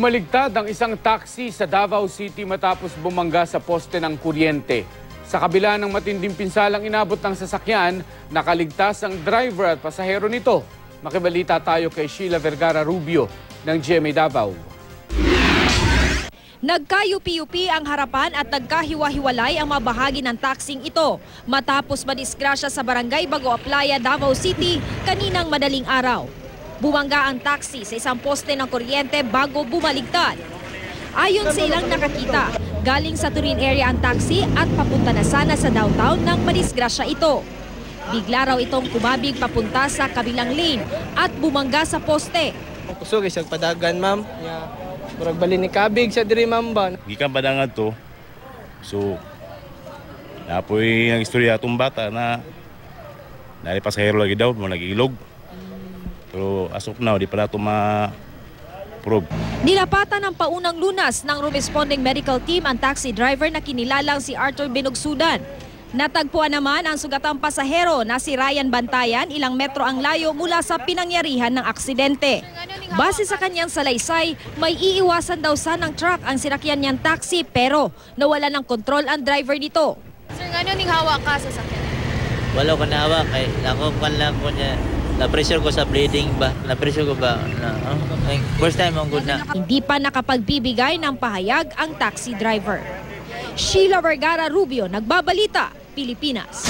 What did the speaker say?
Umaligtad ang isang taxi sa Davao City matapos bumangga sa poste ng kuryente. Sa kabila ng matinding pinsalang inabot ng sasakyan, nakaligtas ang driver at pasahero nito. Makibalita tayo kay Sheila Vergara Rubio ng GMA Davao. Nagkayupi-yupi ang harapan at nagkahiwa-hiwalay ang mga bahagi ng taksing ito matapos madisgrasya sa barangay Bagoa Playa, Davao City kaninang madaling araw. Bumangga ang taxi sa isang poste ng kuryente bago bumaligtad. Ayon sa ilang nakakita, galing sa Turin area ang taxi at papunta na sana sa downtown nang madisgrasya ito. Bigla raw itong kumabig papunta sa kabilang lane at bumangga sa poste. Kusog isang padagan, ma'am. Murag bali ni kabig sa diri, ma'am ba? Gikan padangan to. So napoy ang istorya atong bata na dali pasahero lagi daw mo nagilog. Pero asok na di pa nato ma-prove. Nilapatan ng paunang lunas ng responding medical team ang taxi driver na kinilalang si Arthur Binugsudan. Natagpuan naman ang sugatang pasahero na si Ryan Bantayan ilang metro ang layo mula sa pinangyarihan ng aksidente. Base sa kanyang salaysay, may iiwasan daw sanang truck ang sinakyan niyang taxi pero nawala ng kontrol ang driver nito. Sir, ngano ning hawa ka sa sakyan? Wala ko nahawa kay nakukuan lang ko niya. Na-pressure ko sa bleeding ba? Na-pressure ko ba? First time ang good na. Hindi pa nakapagbibigay ng pahayag ang taxi driver. Sheila Vergara Rubio, Nagbabalita, Pilipinas.